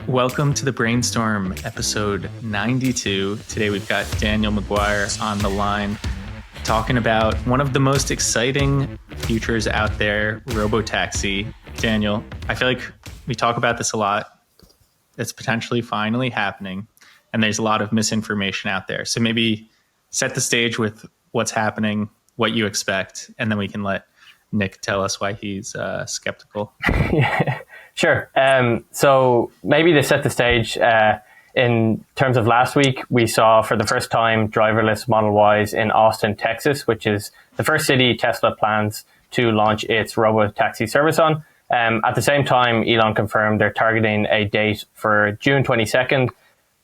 Welcome to the Brainstorm episode 92. Today we've got Daniel Maguire on the line talking about one of the most exciting futures out there, Robotaxi. Daniel, I feel like we talk about this a lot. It's potentially finally happening, and there's a lot of misinformation out there. So maybe set the stage with what's happening, what you expect, and then we can let Nick tell us why he's skeptical. Yeah, sure. So maybe to set the stage, in terms of last week, we saw for the first time driverless Model Ys in Austin, Texas, which is the first city Tesla plans to launch its Robotaxi service on. At the same time, Elon confirmed they're targeting a date for June 22nd,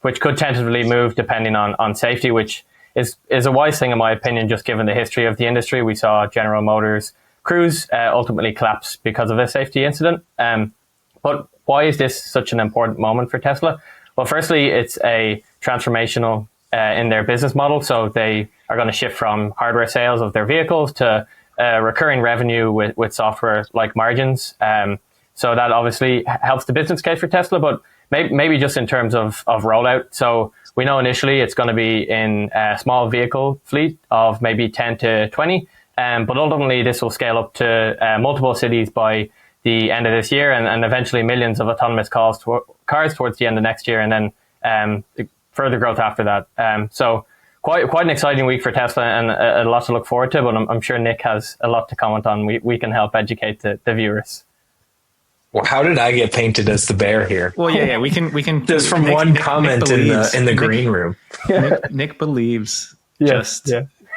which could tentatively move depending on safety, which is a wise thing in my opinion, just given the history of the industry. We saw General Motors Grous ultimately collapse because of a safety incident. But why is this such an important moment for Tesla? Well, firstly, it's a transformational in their business model. So they are going to shift from hardware sales of their vehicles to recurring revenue with software-like margins. So that obviously helps the business case for Tesla, but maybe just in terms of rollout. So we know initially it's going to be in a small vehicle fleet of maybe 10 to 20. But ultimately, this will scale up to multiple cities by the end of this year, and eventually millions of autonomous cars towards the end of next year, and then further growth after that. So quite an exciting week for Tesla, and a lot to look forward to. But I'm sure Nick has a lot to comment on. We can help educate the viewers. Well, how did I get painted as the bear here? Well, yeah, we can. Just from Nick comment in the green room. Nick believes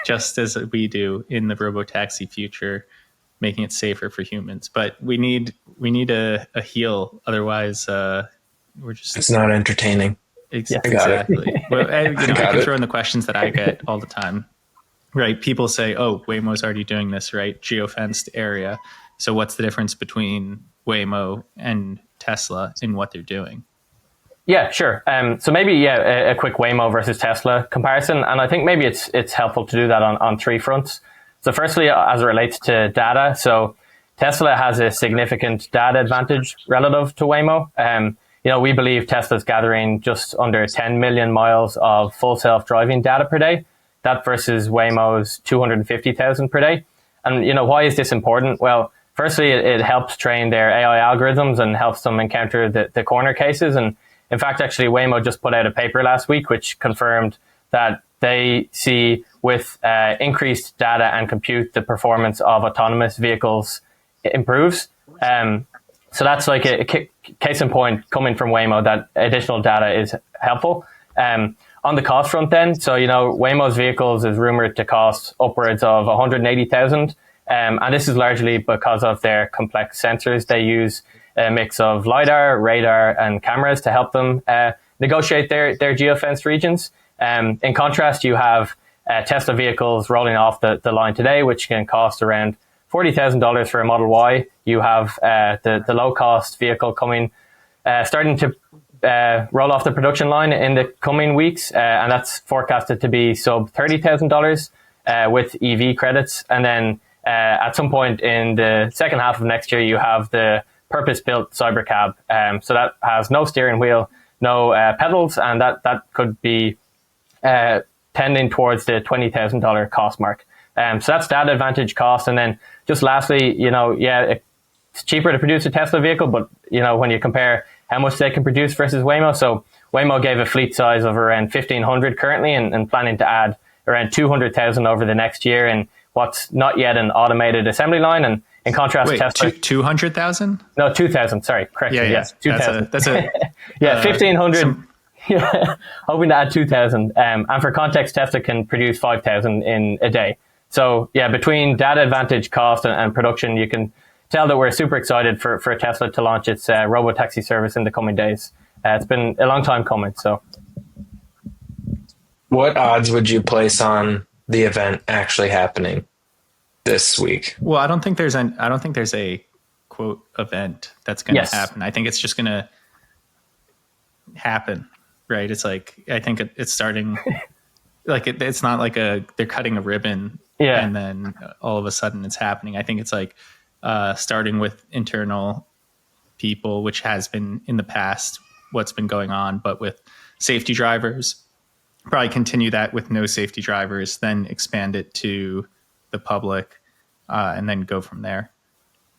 just as we do in the Robotaxi future, making it safer for humans. But we need a heel, otherwise we're just. It's not entertaining. Exactly. Well, I can throw in the questions that I get all the time. Right? People say, "Oh, Waymo's already doing this, right? Geofenced area. So what's the difference between Waymo and Tesla in what they're doing?" Yeah, sure. So maybe, a quick Waymo versus Tesla comparison. And I think maybe it's helpful to do that on three fronts. So firstly, as it relates to data. So Tesla has a significant data advantage relative to Waymo. We believe Tesla's gathering just under 10 million miles of full self-driving data per day. That versus Waymo's 250,000 per day. And, why is this important? Well, firstly, it helps train their AI algorithms and helps them encounter the corner cases. And in fact, actually, Waymo just put out a paper last week, which confirmed that they see with increased data and compute, the performance of autonomous vehicles improves. So that's like a case in point coming from Waymo that additional data is helpful. On the cost front then, so, Waymo's vehicles is rumored to cost upwards of 180,000. And this is largely because of their complex sensors. They use a mix of LiDAR, radar, and cameras to help them negotiate their geofenced regions. In contrast, you have Tesla vehicles rolling off the line today, which can cost around $40,000 for a Model Y. You have the low-cost vehicle coming, starting to roll off the production line in the coming weeks, and that's forecasted to be sub $30,000 with EV credits. And then at some point in the second half of next year, you have the purpose-built Cybercab. So that has no steering wheel, no pedals, and that could be tending towards the $20,000 cost mark. So that's data advantage cost. And then just lastly, it's cheaper to produce a Tesla vehicle, but when you compare how much they can produce versus Waymo. So Waymo gave a fleet size of around 1,500 currently and planning to add around 200,000 over the next year in what's not yet an automated assembly line. And in contrast, Tesla 200,000? No, 2,000. Sorry, correct. Yes, 2,000. That's a 1,500. Hoping to add 2,000. And for context, Tesla can produce 5,000 in a day. So between data advantage, cost, and production, you can tell that we're super excited for Tesla to launch its Robotaxi service in the coming days. It's been a long time coming. So, what odds would you place on the event actually happening this week? Well, I don't think there's a quote event that's going to happen. I think it's just going to happen, right? It's like, I think it's starting like it's not like they're cutting a ribbon and then all of a sudden it's happening. I think it's like starting with internal people, which has been in the past what's been going on, but with safety drivers. Probably continue that with no safety drivers, then expand it to the public, and then go from there.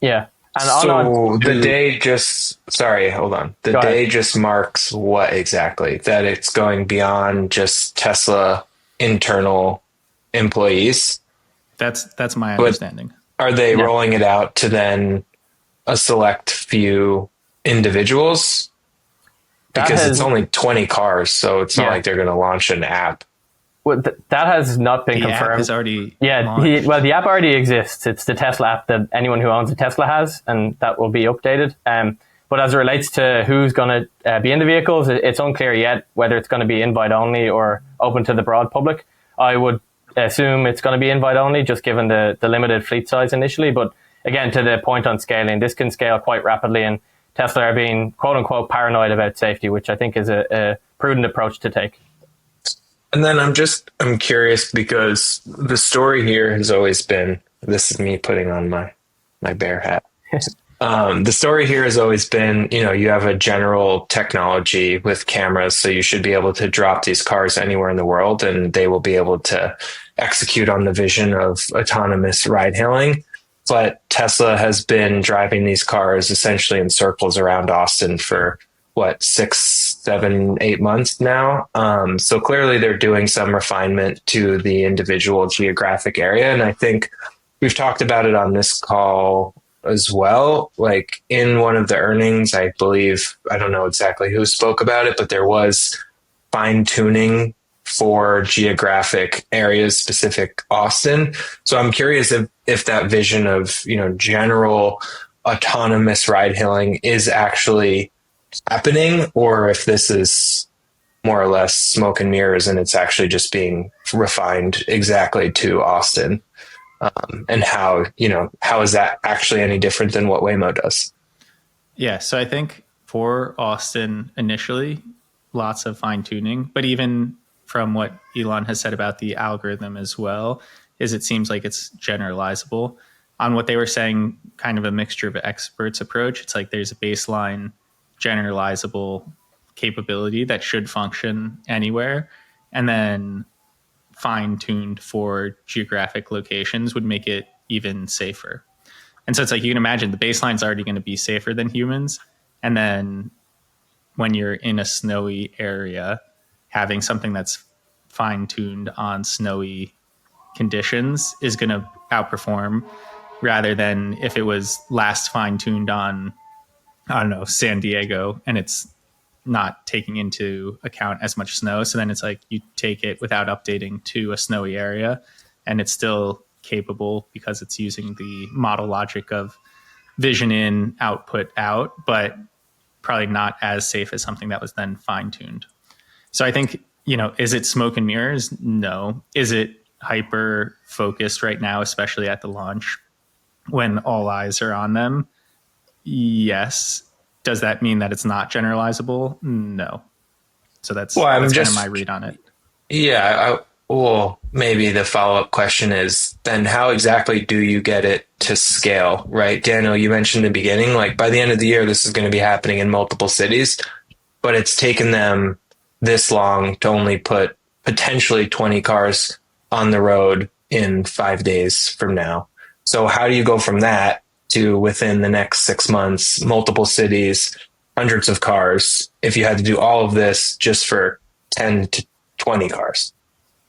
Yeah. And so the day just, sorry, hold on. The day just marks what exactly? That it's going beyond just Tesla internal employees? That's my understanding. Are they rolling it out to then a select few individuals? Because it's only 20 cars, so it's not like they're going to launch an app. Well, that has not been confirmed. The app is already the app already exists. It's the Tesla app that anyone who owns a Tesla has, and that will be updated. But as it relates to who's going to be in the vehicles, it's unclear yet whether it's going to be invite only or open to the broad public. I would assume it's going to be invite only, just given the limited fleet size initially. But again, to the point on scaling, this can scale quite rapidly, and Tesla are being quote unquote paranoid about safety, which I think is a prudent approach to take. And then I'm curious because the story here has always been, this is me putting on my bear hat. The story here has always been, you have a general technology with cameras, so you should be able to drop these cars anywhere in the world and they will be able to execute on the vision of autonomous ride hailing. But Tesla has been driving these cars essentially in circles around Austin for 6, 7, 8 months now. So clearly they're doing some refinement to the individual geographic area. And I think we've talked about it on this call as well. Like in one of the earnings, I believe, I don't know exactly who spoke about it, but there was fine tuning for geographic areas, specific Austin. So I'm curious if that vision of, general autonomous ride hailing is actually happening, or if this is more or less smoke and mirrors and it's actually just being refined exactly to Austin. And how is that actually any different than what Waymo does? Yeah. So I think for Austin initially, lots of fine tuning, but even from what Elon has said about the algorithm as well, is it seems like it's generalizable. On what they were saying, kind of a mixture of experts approach. It's like there's a baseline generalizable capability that should function anywhere, and then fine-tuned for geographic locations would make it even safer. And so it's like you can imagine the baseline's already going to be safer than humans, and then when you're in a snowy area, having something that's fine-tuned on snowy conditions is going to outperform, rather than if it was last fine-tuned on, I don't know, San Diego, and it's not taking into account as much snow. So then it's like you take it without updating to a snowy area, and it's still capable because it's using the model logic of vision in, output out, but probably not as safe as something that was then fine-tuned. So I think, is it smoke and mirrors? No. Is it hyper focused right now, especially at the launch when all eyes are on them? Yes. Does that mean that it's not generalizable? No. So that's kind of my read on it. Yeah. Well, maybe the follow-up question is then how exactly do you get it to scale, right? Daniel, you mentioned in the beginning, like by the end of the year, this is going to be happening in multiple cities, but it's taken them this long to only put potentially 20 cars on the road in 5 days from now. So how do you go from that to within the next 6 months, multiple cities, hundreds of cars, if you had to do all of this just for 10 to 20 cars?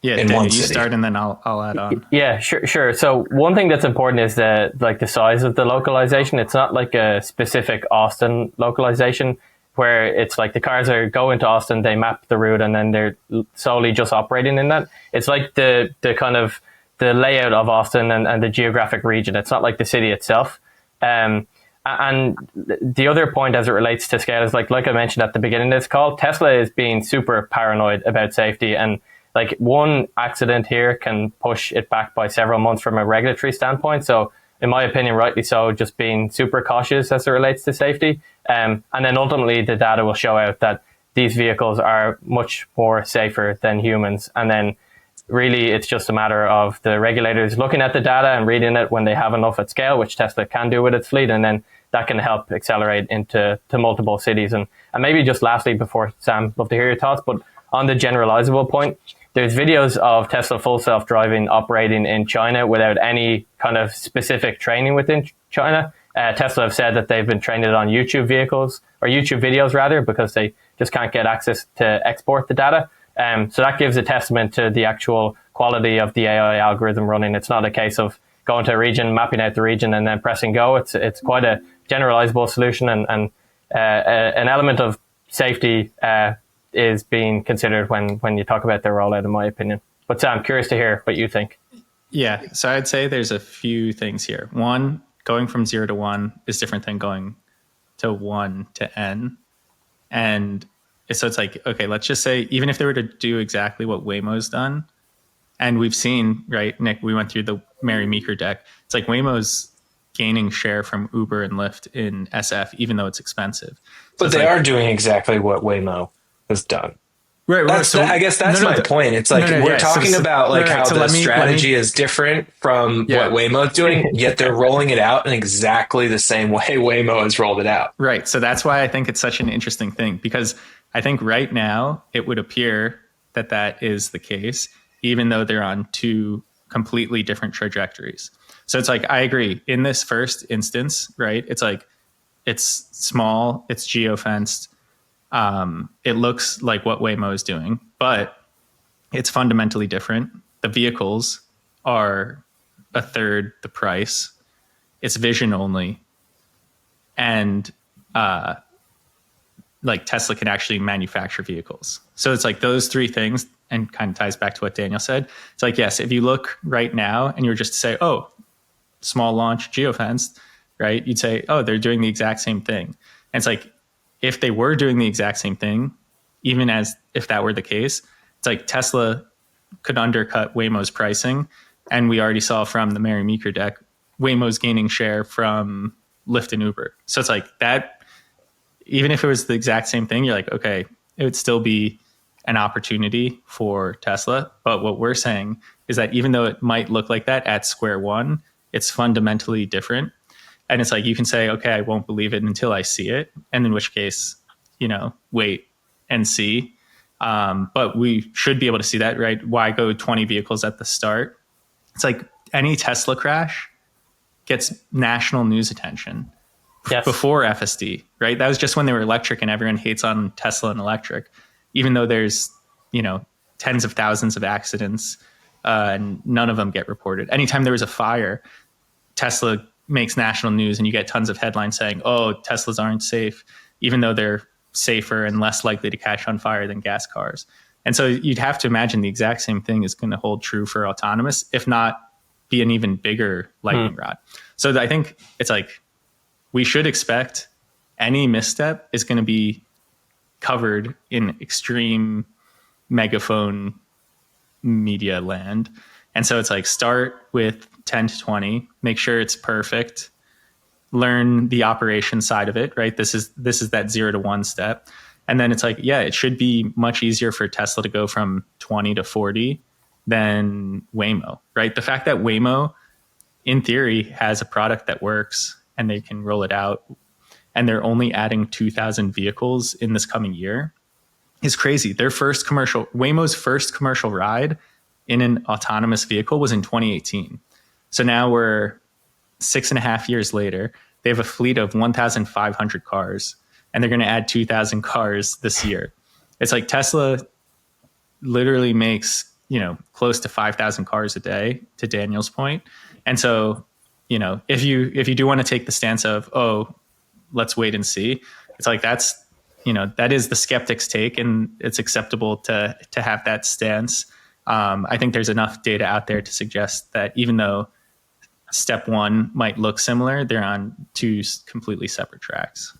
Yeah, in Dan, one you city. start and then I'll add on. Yeah, sure. So one thing that's important is the size of the localization. It's not like a specific Austin localization where it's like the cars go into Austin, they map the route, and then they're solely just operating in that. It's like the kind of the layout of Austin and the geographic region. It's not like the city itself. And the other point as it relates to scale is like I mentioned at the beginning of this call, Tesla is being super paranoid about safety, and like one accident here can push it back by several months from a regulatory standpoint. So in my opinion, rightly so, just being super cautious as it relates to safety. And then ultimately the data will show out that these vehicles are much more safer than humans. And then really it's just a matter of the regulators looking at the data and reading it when they have enough at scale, which Tesla can do with its fleet, and then that can help accelerate into multiple cities. And maybe just lastly, before Sam, love to hear your thoughts, but on the generalizable point, there's videos of Tesla full self-driving operating in China without any kind of specific training within China. Tesla have said that they've been trained it on YouTube vehicles, or YouTube videos rather, because they just can't get access to export the data. So that gives a testament to the actual quality of the AI algorithm running. It's not a case of going to a region, mapping out the region, and then pressing go. It's quite a generalizable solution, and an element of safety is being considered when you talk about their rollout, in my opinion. But Sam, I'm curious to hear what you think. Yeah, so I'd say there's a few things here. One, going from 0 to 1 is different than going to 1 to n. And so it's like, okay, let's just say, even if they were to do exactly what Waymo's done, and we've seen, right, Nick, we went through the Mary Meeker deck. It's like Waymo's gaining share from Uber and Lyft in SF, even though it's expensive. So but they are doing exactly what Waymo has done. Right. I guess that's my point. It's like we're talking about like how the strategy is different from what Waymo's doing, yet they're rolling it out in exactly the same way Waymo has rolled it out. Right. So that's why I think it's such an interesting thing, because I think right now it would appear that that is the case, even though they're on two completely different trajectories. So it's like, I agree in this first instance, right? It's like, it's small, it's geofenced. It looks like what Waymo is doing, but it's fundamentally different. The vehicles are a third the price. It's vision only. And like Tesla can actually manufacture vehicles. So it's like those three things, and kind of ties back to what Daniel said. It's like, yes, if you look right now and you were just to say, oh, small launch, geofenced, right? You'd say, oh, they're doing the exact same thing. And it's like, if they were doing the exact same thing, even as if that were the case, it's like Tesla could undercut Waymo's pricing. And we already saw from the Mary Meeker deck, Waymo's gaining share from Lyft and Uber. So it's like that, even if it was the exact same thing, you're like, okay, it would still be an opportunity for Tesla. But what we're saying is that even though it might look like that at square one, it's fundamentally different. And it's like, you can say, okay, I won't believe it until I see it. And in which case, wait and see. But we should be able to see that, right? Why go 20 vehicles at the start? It's like any Tesla crash gets national news attention before FSD, right? That was just when they were electric, and everyone hates on Tesla and electric, even though there's, tens of thousands of accidents and none of them get reported. Anytime there was a fire, Tesla makes national news, and you get tons of headlines saying, oh, Teslas aren't safe, even though they're safer and less likely to catch on fire than gas cars. And so you'd have to imagine the exact same thing is going to hold true for autonomous, if not be an even bigger lightning rod. So I think it's like, we should expect any misstep is going to be covered in extreme megaphone media land. And so it's like, start with 10 to 20, make sure it's perfect, learn the operation side of it, right? This is that 0 to 1 step. And then it's like, yeah, it should be much easier for Tesla to go from 20 to 40 than Waymo, right? The fact that Waymo, in theory, has a product that works and they can roll it out, and they're only adding 2,000 vehicles in this coming year, is crazy. Waymo's first commercial ride in an autonomous vehicle was in 2018. So now we're 6.5 years later. They have a fleet of 1,500 cars, and they're going to add 2,000 cars this year. It's like Tesla literally makes, close to 5,000 cars a day, to Daniel's point. And so, if you do want to take the stance of, oh, let's wait and see, it's like, that is the skeptic's take, and it's acceptable to have that stance. I think there's enough data out there to suggest that even though step one might look similar, they're on two completely separate tracks.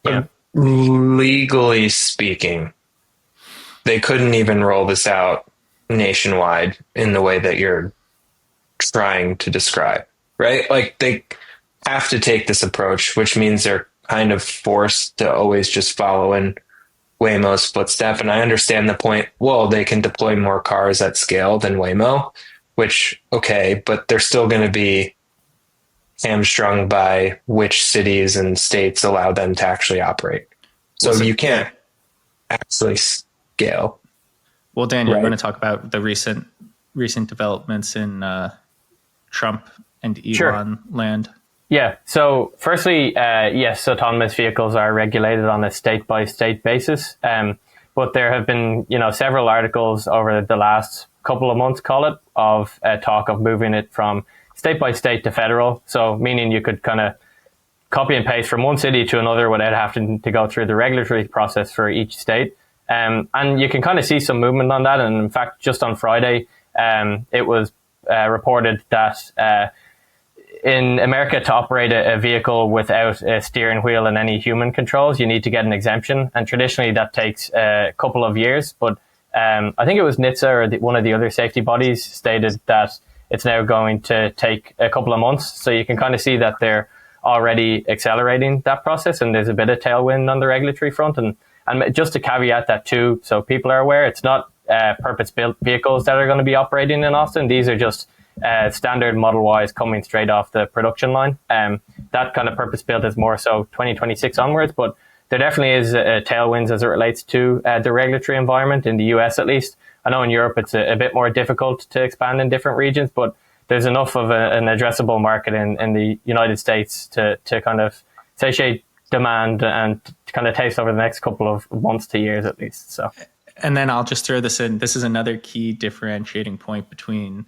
Yeah. Legally speaking, they couldn't even roll this out nationwide in the way that you're trying to describe, right? Like, they have to take this approach, which means they're kind of forced to always just follow in Waymo's footstep. And I understand the point, well, they can deploy more cars at scale than Waymo, which, okay, but they're still going to be hamstrung by which cities and states allow them to actually operate. So you can't actually scale. Well, Daniel, Right. we're going to talk about the recent developments in Trump and Elon Sure. land. Yeah. So firstly, yes, autonomous vehicles are regulated on a state by state basis. But there have been, several articles over the last couple of months, call it, of talk of moving it from state by state to federal. So meaning you could kind of copy and paste from one city to another without having to go through the regulatory process for each state. And you can kind of see some movement on that. And in fact, just on Friday, it was reported that in America, to operate a vehicle without a steering wheel and any human controls, you need to get an exemption. And traditionally, that takes a couple of years. But I think it was NHTSA or one of the other safety bodies stated that it's now going to take a couple of months. So you can kind of see that they're already accelerating that process. And there's a bit of tailwind on the regulatory front. And just to caveat that too, so people are aware, it's not purpose-built vehicles that are going to be operating in Austin. These are just standard Model Ys coming straight off the production line. That kind of purpose-built is more so 2026 onwards, but there definitely is tailwinds as it relates to the regulatory environment in the US at least. I know in Europe it's a bit more difficult to expand in different regions, but there's enough of an addressable market in the United States to kind of satiate demand and to kind of taste over the next couple of months to years at least. So, And then I'll just throw this in. This is another key differentiating point between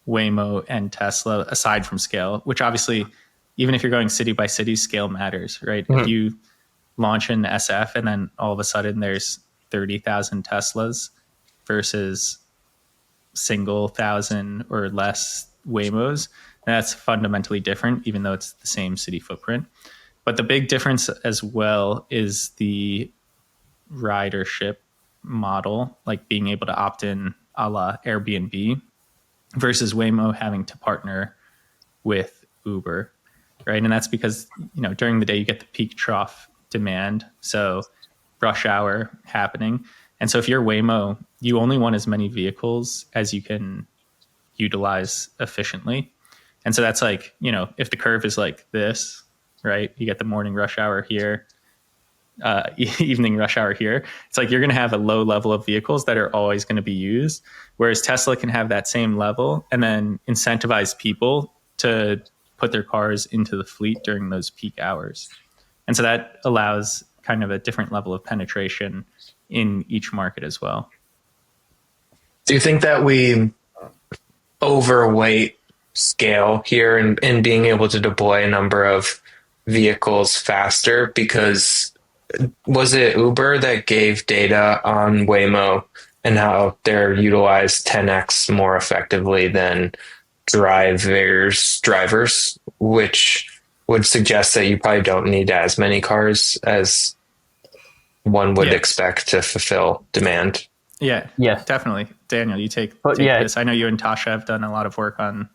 Waymo and Tesla, aside from scale, which obviously, even if you're going city by city, scale matters, right? Mm-hmm. If you launch an SF and then all of a sudden there's 30,000 Teslas versus single thousand or less Waymos, that's fundamentally different, even though it's the same city footprint. But the big difference as well is the ridership model, like being able to opt in a la Airbnb versus Waymo having to partner with Uber, right? And that's because, during the day you get the peak trough demand, so rush hour happening. And so if you're Waymo, you only want as many vehicles as you can utilize efficiently. And so that's like, if the curve is like this, right? You get the morning rush hour here, evening rush hour here. It's like you're going to have a low level of vehicles that are always going to be used, whereas Tesla can have that same level and then incentivize people to put their cars into the fleet during those peak hours. And so that allows kind of a different level of penetration in each market as well. Do you think that we overweight scale here in being able to deploy a number of vehicles faster? Because was it Uber that gave data on Waymo and how they're utilized 10x more effectively than drivers, which would suggest that you probably don't need as many cars as one would expect to fulfill demand. Yeah, Yes. definitely. Daniel, you take yeah. this. I know you and Tasha have done a lot of work on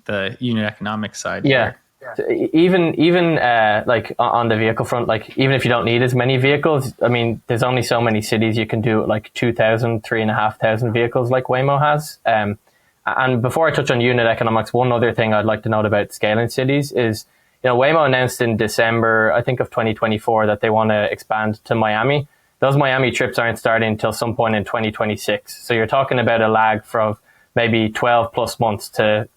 the unit economics side. Yeah. Here. Even like on the vehicle front, like even if you don't need as many vehicles, I mean, there's only so many cities you can do like 2,000, 3,500 vehicles like Waymo has. And before I touch on unit economics, one other thing I'd like to note about scaling cities is, Waymo announced in December, I think of 2024, that they want to expand to Miami. Those Miami trips aren't starting until some point in 2026. So you're talking about a lag from maybe 12 plus months to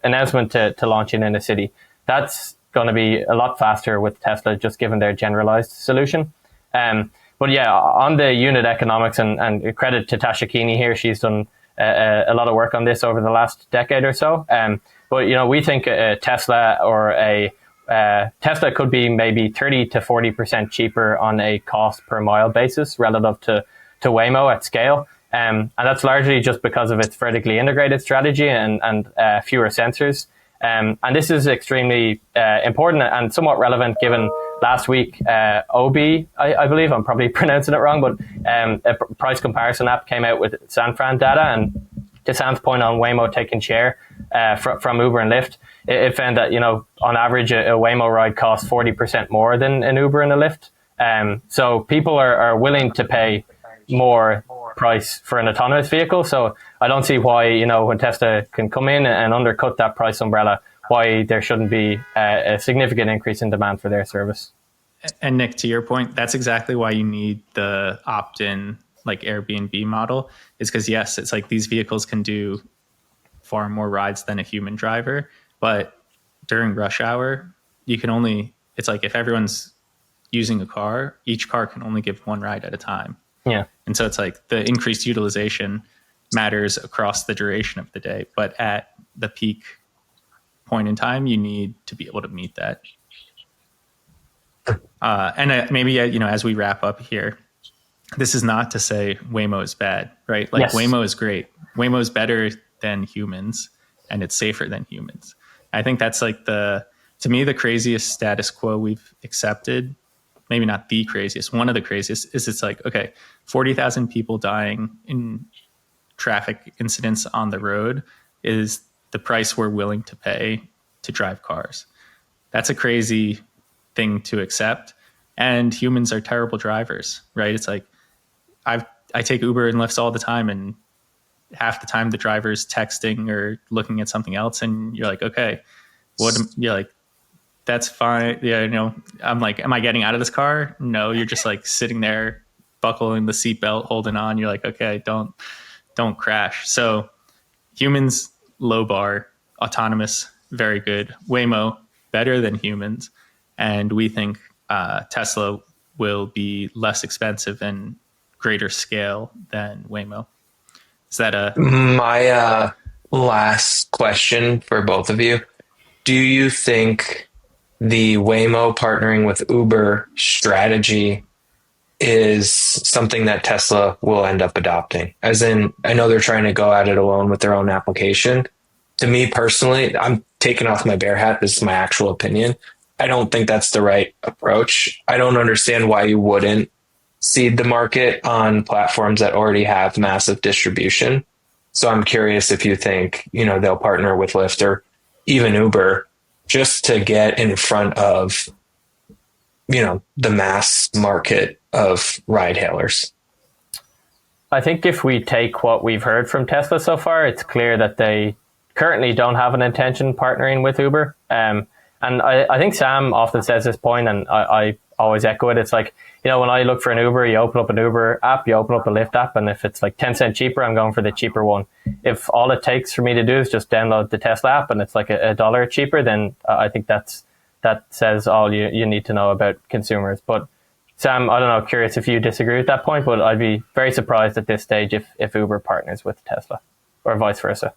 announcement to launching in a city. That's going to be a lot faster with Tesla, just given their generalized solution. But yeah, on the unit economics, and credit to Tasha Keeney here, she's done a lot of work on this over the last decade or so. But, we think a Tesla or a Tesla could be maybe 30 to 40% cheaper on a cost per mile basis relative to Waymo at scale. And that's largely just because of its vertically integrated strategy and fewer sensors. And this is extremely important and somewhat relevant given last week, OB, I believe, I'm probably pronouncing it wrong, but a price comparison app came out with San Fran data. And to Sam's point on Waymo taking share from Uber and Lyft, it found that, on average, a Waymo ride costs 40% more than an Uber and a Lyft. So people are willing to pay more price for an autonomous vehicle. So I don't see why, when Tesla can come in and undercut that price umbrella, why there shouldn't be a significant increase in demand for their service. And Nick, to your point, that's exactly why you need the opt-in like Airbnb model, is because yes, it's like these vehicles can do far more rides than a human driver, but during rush hour, it's like if everyone's using a car, each car can only give one ride at a time. Yeah. And so it's like the increased utilization matters across the duration of the day, but at the peak point in time, you need to be able to meet that. And maybe, you know, as we wrap up here, this is not to say Waymo is bad, right? Like, yes. Waymo is great. Waymo is better than humans, and it's safer than humans. I think that's like to me, the craziest status quo we've accepted. Maybe not the craziest. One of the craziest is it's like, okay, 40,000 people dying in traffic incidents on the road is the price we're willing to pay to drive cars. That's a crazy thing to accept. And humans are terrible drivers, right? It's like I take Uber and Lyfts all the time, and half the time the driver's texting or looking at something else, and you're like, okay, you're like, that's fine. Yeah, you know, I'm like, am I getting out of this car? No, you're just like sitting there, buckling the seatbelt, holding on. You're like, okay, don't crash. So humans, low bar. Autonomous, very good. Waymo, better than humans. And we think Tesla will be less expensive and greater scale than Waymo. Is that my last question for both of you? Do you think the Waymo partnering with Uber strategy is something that Tesla will end up adopting? As in, I know they're trying to go at it alone with their own application. To me personally, I'm taking off my bear hat. This is my actual opinion. I don't think that's the right approach. I don't understand why you wouldn't seed the market on platforms that already have massive distribution. So I'm curious if you think, you know, they'll partner with Lyft or even Uber just to get in front of, you know, the mass market of ride hailers. I think if we take what we've heard from Tesla so far, it's clear that they currently don't have an intention partnering with Uber. And I think Sam often says this point, and I always echo it. It's like, you know, when I look for an Uber, you open up an Uber app, you open up a Lyft app, and if it's like 10 cents cheaper, I'm going for the cheaper one. If all it takes for me to do is just download the Tesla app and it's like a dollar cheaper, then I think that says all you need to know about consumers. But Sam, I don't know, curious if you disagree with that point, but I'd be very surprised at this stage if Uber partners with Tesla or vice versa.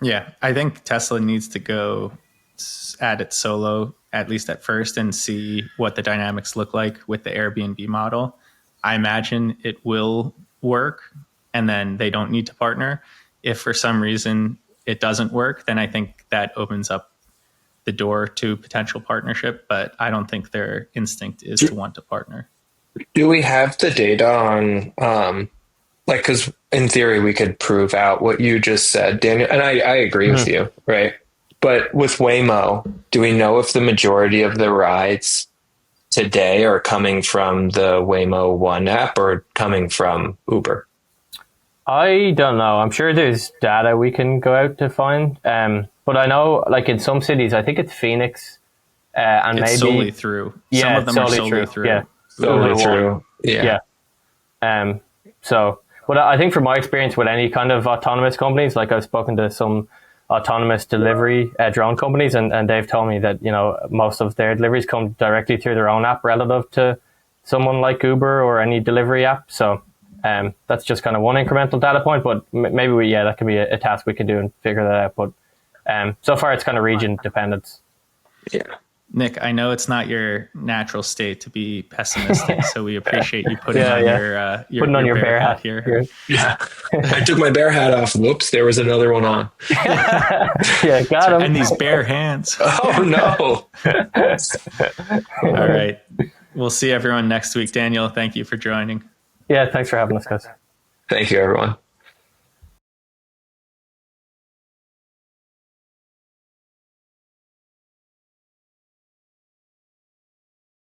Yeah, I think Tesla needs to go at it solo, at least at first, and see what the dynamics look like with the Airbnb model. I imagine it will work, and then they don't need to partner. If for some reason it doesn't work, then I think that opens up the door to potential partnership, but I don't think their instinct is to want to partner. Do we have the data on, like, because in theory we could prove out what you just said, Daniel, and I agree with you, right? But with Waymo, do we know if the majority of the rides today are coming from the Waymo One app or coming from Uber? I don't know. I'm sure there's data we can go out to find. But I know, like in some cities, I think it's Phoenix, and it's maybe solely through. Some of them are solely through. Yeah, solely through. Yeah. So, but I think from my experience with any kind of autonomous companies, like I've spoken to some autonomous delivery drone companies, and they've told me that, you know, most of their deliveries come directly through their own app relative to someone like Uber or any delivery app. So that's just kind of one incremental data point, but maybe that could be a task we can do and figure that out. But so far it's kind of region dependent. Yeah. Nick, I know it's not your natural state to be pessimistic, so we appreciate you putting on your bear hat here. Yeah, I took my bear hat off. Whoops, there was another one on. Yeah, got him. And these bare hands. Oh, no. All right. We'll see everyone next week. Daniel, thank you for joining. Yeah, thanks for having us, guys. Thank you, everyone.